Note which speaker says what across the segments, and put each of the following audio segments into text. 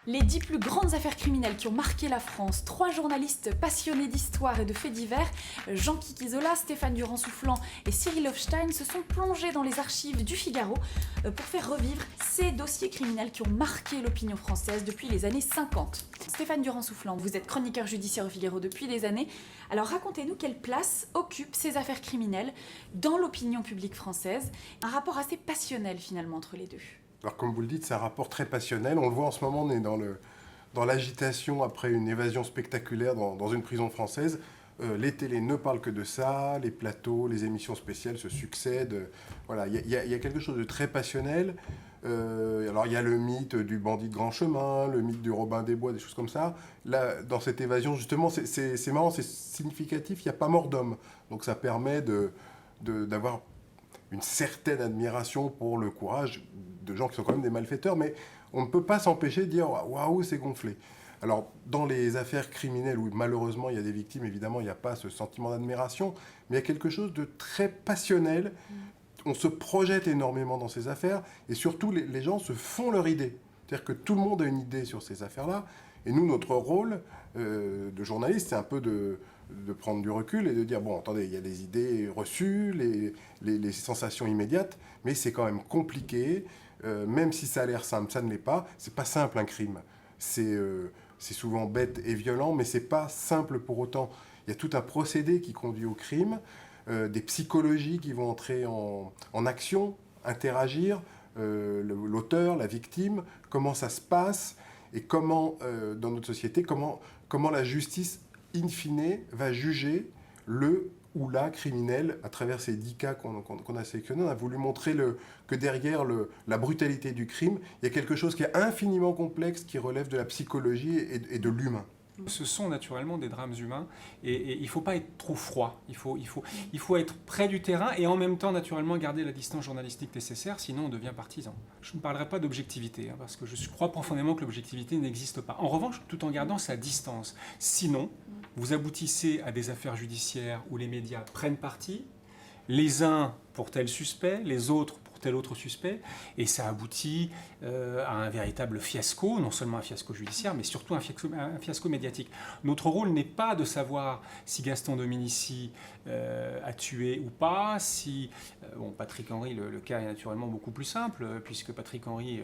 Speaker 1: Les 10 plus grandes affaires criminelles qui ont marqué la France. 3 journalistes passionnés d'histoire et de faits divers, Jean Kiki-Zola, Stéphane Durand-Soufflant et Cyril Hofstein, se sont plongés dans les archives du Figaro pour faire revivre ces dossiers criminels qui ont marqué l'opinion française depuis les années 50. Stéphane Durand-Soufflant, vous êtes chroniqueur judiciaire au Figaro depuis des années. Alors racontez-nous quelle place occupent ces affaires criminelles dans l'opinion publique française. Un rapport assez passionnel finalement entre les deux.
Speaker 2: Alors comme vous le dites, c'est un rapport très passionnel. On le voit en ce moment, on est dans l'agitation après une évasion spectaculaire dans une prison française. Les télés ne parlent que de ça, les plateaux, les émissions spéciales se succèdent. Voilà, il y a quelque chose de très passionnel. Alors il y a le mythe du bandit de grand chemin, le mythe du Robin des Bois, des choses comme ça. Là, dans cette évasion, justement, c'est marrant, c'est significatif, il n'y a pas mort d'homme. Donc ça permet d'avoir une certaine admiration pour le courage de gens qui sont quand même des malfaiteurs, mais on ne peut pas s'empêcher de dire « waouh, c'est gonflé ». Alors, dans les affaires criminelles où malheureusement il y a des victimes, évidemment, il n'y a pas ce sentiment d'admiration, mais il y a quelque chose de très passionnel. On se projette énormément dans ces affaires, et surtout, les gens se font leur idée. C'est-à-dire que tout le monde a une idée sur ces affaires-là, et nous, notre rôle de journaliste, c'est un peu de prendre du recul et de dire, bon, attendez, il y a les idées reçues, les sensations immédiates, mais c'est quand même compliqué. Même si ça a l'air simple, ça ne l'est pas. C'est pas simple un crime. C'est souvent bête et violent, mais c'est pas simple pour autant. Il y a tout un procédé qui conduit au crime, des psychologies qui vont entrer en action, interagir, l'auteur, la victime, comment ça se passe et comment, dans notre société, comment la justice, in fine, va juger le ou la criminelle à travers ces 10 cas qu'on a sélectionnés. On a voulu montrer que derrière la brutalité du crime, il y a quelque chose qui est infiniment complexe, qui relève de la psychologie et de l'humain.
Speaker 3: Ce sont naturellement des drames humains et il ne faut pas être trop froid. Il faut être près du terrain et en même temps, naturellement, garder la distance journalistique nécessaire, sinon on devient partisan. Je ne parlerai pas d'objectivité, parce que je crois profondément que l'objectivité n'existe pas. En revanche, tout en gardant sa distance. Sinon, vous aboutissez à des affaires judiciaires où les médias prennent parti, les uns pour tel suspect, les autres pour tel autre suspect, et ça aboutit à un véritable fiasco, non seulement un fiasco judiciaire, mais surtout un fiasco médiatique. Notre rôle n'est pas de savoir si Gaston Dominici a tué ou pas, si... bon, Patrick Henry, le cas est naturellement beaucoup plus simple, puisque Patrick Henry,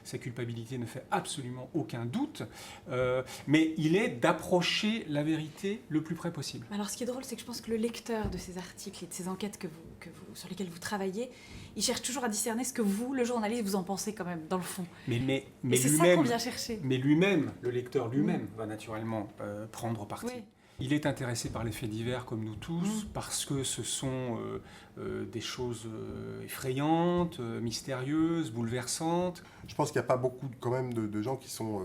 Speaker 3: sa culpabilité ne fait absolument aucun doute, mais il est d'approcher la vérité le plus près possible.
Speaker 1: Alors ce qui est drôle, c'est que je pense que le lecteur de ces articles et de ces enquêtes sur lesquelles vous travaillez, il cherche toujours à discerner ce que vous, le journaliste, vous en pensez quand même, dans le fond.
Speaker 3: Mais
Speaker 1: c'est ça qu'on vient chercher.
Speaker 3: Mais lui-même, le lecteur lui-même, va naturellement prendre parti.
Speaker 1: Oui.
Speaker 3: Il est intéressé par les faits divers comme nous tous, parce que ce sont des choses effrayantes, mystérieuses, bouleversantes.
Speaker 2: Je pense qu'il n'y a pas beaucoup quand même de gens qui sont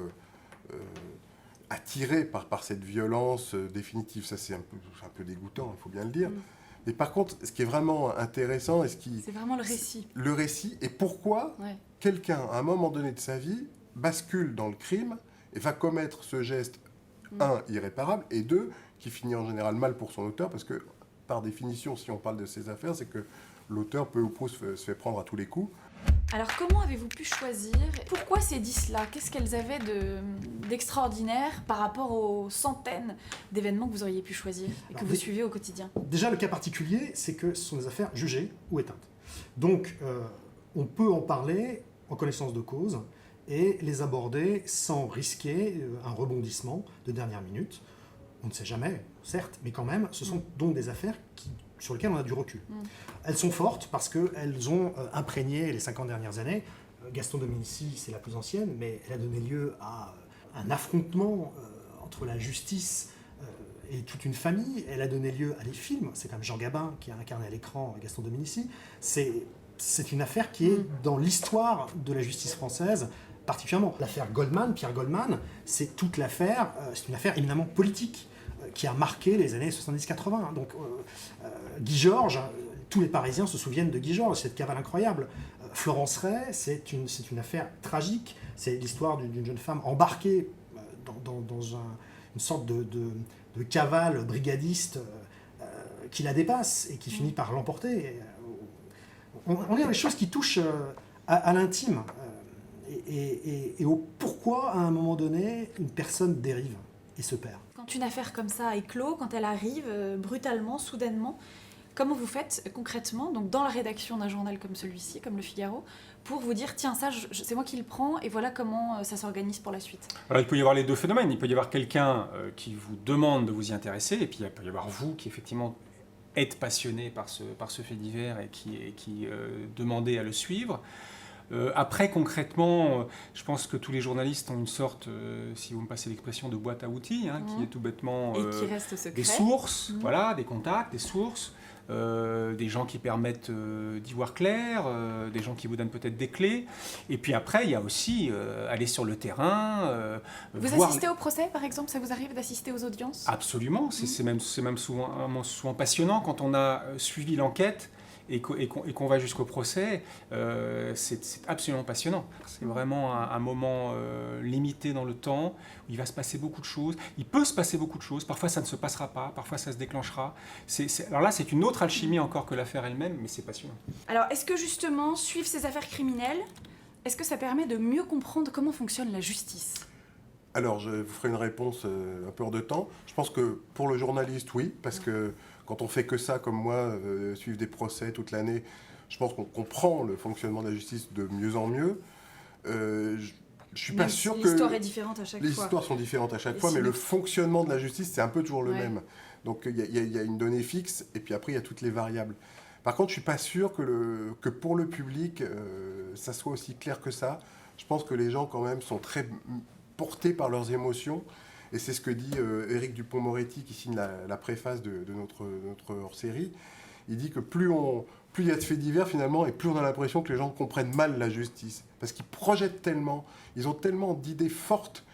Speaker 2: attirés par cette violence définitive. Ça, c'est un peu dégoûtant, il faut bien le dire. Mais par contre, ce qui est vraiment intéressant,
Speaker 1: c'est vraiment le récit.
Speaker 2: Le récit, et pourquoi quelqu'un, à un moment donné de sa vie, bascule dans le crime et va commettre ce geste, un, irréparable, et deux, qui finit en général mal pour son auteur, parce que, par définition, si on parle de ces affaires, c'est que l'auteur, peu ou prou, se fait prendre à tous les coups.
Speaker 1: Alors, comment avez-vous pu choisir? Pourquoi ces 10-là? Qu'est-ce qu'elles avaient d'extraordinaire par rapport aux centaines d'événements que vous auriez pu choisir et que vous suivez au quotidien?
Speaker 4: Déjà, le cas particulier, c'est que ce sont des affaires jugées ou éteintes. Donc, on peut en parler en connaissance de cause et les aborder sans risquer un rebondissement de dernière minute. On ne sait jamais, certes, mais quand même, ce sont donc des affaires sur lesquelles on a du recul. Elles sont fortes parce qu'elles ont imprégné les 50 dernières années. Gaston Dominici, c'est la plus ancienne, mais elle a donné lieu à un affrontement entre la justice et toute une famille. Elle a donné lieu à des films. C'est quand même Jean Gabin qui a incarné à l'écran Gaston Dominici. C'est une affaire qui est dans l'histoire de la justice française, particulièrement. L'affaire Goldman, Pierre Goldman, c'est toute l'affaire, c'est une affaire éminemment politique qui a marqué les années 70-80. Donc Guy Georges, tous les Parisiens se souviennent de Guy Georges, cette cavale incroyable. Florence Ray, c'est une affaire tragique. C'est l'histoire d'une jeune femme embarquée dans une sorte de cavale brigadiste qui la dépasse et qui finit par l'emporter. On est dans les choses qui touchent à l'intime. et au pourquoi, à un moment donné, une personne dérive et se perd.
Speaker 1: Quand une affaire comme ça éclot, quand elle arrive brutalement, soudainement, comment vous faites concrètement, donc dans la rédaction d'un journal comme celui-ci, comme Le Figaro, pour vous dire, tiens, ça, c'est moi qui le prends, et voilà comment ça s'organise pour la suite?
Speaker 3: Alors, il peut y avoir les deux phénomènes. Il peut y avoir quelqu'un qui vous demande de vous y intéresser, et puis il peut y avoir vous qui, effectivement, êtes passionné par ce fait divers et qui demandez à le suivre. Après, concrètement, je pense que tous les journalistes ont une sorte, si vous me passez l'expression, de boîte à outils, qui est tout bêtement
Speaker 1: et qui reste secret.
Speaker 3: des sources, voilà, des contacts, des sources, des gens qui permettent d'y voir clair, des gens qui vous donnent peut-être des clés. Et puis après, il y a aussi aller sur le terrain.
Speaker 1: Vous assistez au procès, par exemple? Ça vous arrive d'assister aux audiences?
Speaker 3: Absolument, c'est même souvent passionnant quand on a suivi l'enquête et qu'on va jusqu'au procès, c'est absolument passionnant. C'est vraiment un moment limité dans le temps, où il va se passer beaucoup de choses. Il peut se passer beaucoup de choses, parfois ça ne se passera pas, parfois ça se déclenchera. Alors là, c'est une autre alchimie encore que l'affaire elle-même, mais c'est passionnant.
Speaker 1: Alors, est-ce que justement, suivre ces affaires criminelles, est-ce que ça permet de mieux comprendre comment fonctionne la justice?
Speaker 2: Alors, je vous ferai une réponse un peu hors de temps. Je pense que pour le journaliste, oui, parce que quand on fait que ça, comme moi, suivre des procès toute l'année, je pense qu'on comprend le fonctionnement de la justice de mieux en mieux. Je suis pas sûr que...
Speaker 1: L'histoire est différente à chaque fois.
Speaker 2: Les histoires sont différentes à chaque fois, mais le fonctionnement de la justice, c'est un peu toujours le même. Donc, il y a une donnée fixe, et puis après, il y a toutes les variables. Par contre, je ne suis pas sûr que pour le public, ça soit aussi clair que ça. Je pense que les gens, quand même, sont très portés par leurs émotions. Et c'est ce que dit Éric Dupond-Moretti, qui signe la préface de notre hors-série. Il dit que plus il y a de faits divers, finalement, et plus on a l'impression que les gens comprennent mal la justice. Parce qu'ils projettent tellement, ils ont tellement d'idées fortes,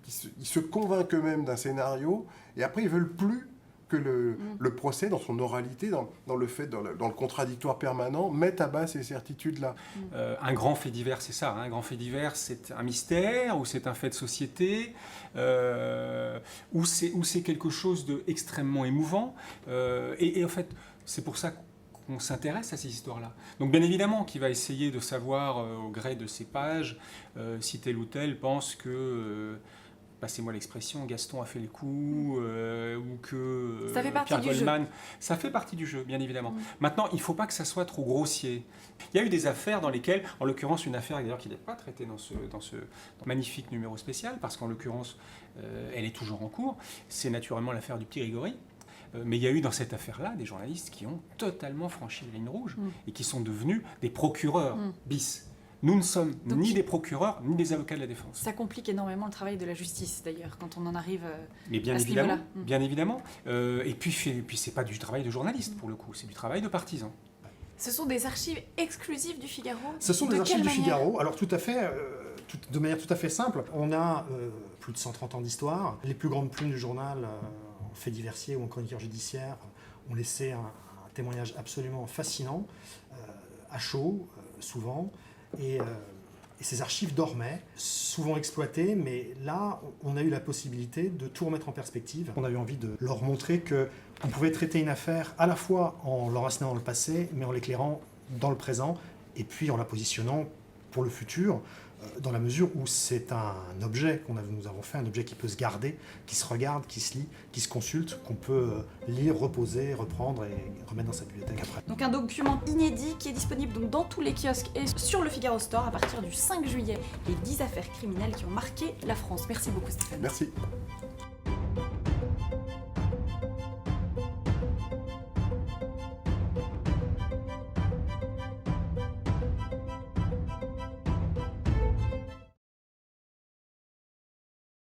Speaker 2: qu'ils se convainquent eux-mêmes d'un scénario, et après, ils ne veulent plus que le procès, dans son oralité, dans le contradictoire permanent, mette à bas ces certitudes-là.
Speaker 3: Un grand fait divers, c'est ça. Un grand fait divers, c'est un mystère, ou c'est un fait de société, ou c'est quelque chose d'extrêmement émouvant. Et en fait, c'est pour ça qu'on s'intéresse à ces histoires-là. Donc bien évidemment qu'il va essayer de savoir, au gré de ces pages, si tel ou tel pense que... passez-moi l'expression, Gaston a fait le coup, ou que
Speaker 1: ça fait partie
Speaker 3: Pierre
Speaker 1: du
Speaker 3: Goldman...
Speaker 1: jeu.
Speaker 3: Ça fait partie du jeu, bien évidemment. Maintenant, il ne faut pas que ça soit trop grossier. Il y a eu des affaires dans lesquelles, en l'occurrence, une affaire d'ailleurs qui n'est pas traitée dans ce magnifique numéro spécial, parce qu'en l'occurrence, elle est toujours en cours, c'est naturellement l'affaire du petit Grégory. Mais il y a eu dans cette affaire-là des journalistes qui ont totalement franchi la ligne rouge et qui sont devenus des procureurs bis. Nous ne sommes ni des procureurs, ni des avocats de la défense.
Speaker 1: Ça complique énormément le travail de la justice, d'ailleurs, quand on en arrive
Speaker 3: Mais bien
Speaker 1: à ce
Speaker 3: évidemment,
Speaker 1: niveau-là.
Speaker 3: bien évidemment. Et puis c'est pas du travail de journaliste, pour le coup, c'est du travail de partisan.
Speaker 1: Ce sont des archives exclusives du Figaro?
Speaker 4: Ce sont des archives du Figaro, alors tout à fait, de manière tout à fait simple. On a plus de 130 ans d'histoire. Les plus grandes plumes du journal, en faits diversiers ou en chroniqueurs judiciaires, ont laissé un témoignage absolument fascinant, à chaud, souvent. Et ces archives dormaient, souvent exploitées, mais là, on a eu la possibilité de tout remettre en perspective. On a eu envie de leur montrer qu'on pouvait traiter une affaire à la fois en l'enracinant dans le passé, mais en l'éclairant dans le présent, et puis en la positionnant pour le futur, dans la mesure où c'est un objet nous avons fait, un objet qui peut se garder, qui se regarde, qui se lit, qui se consulte, qu'on peut lire, reposer, reprendre et remettre dans sa bibliothèque après.
Speaker 1: Donc un document inédit qui est disponible donc dans tous les kiosques et sur le Figaro Store à partir du 5 juillet. Les 10 affaires criminelles qui ont marqué la France. Merci beaucoup Stéphane.
Speaker 2: Merci.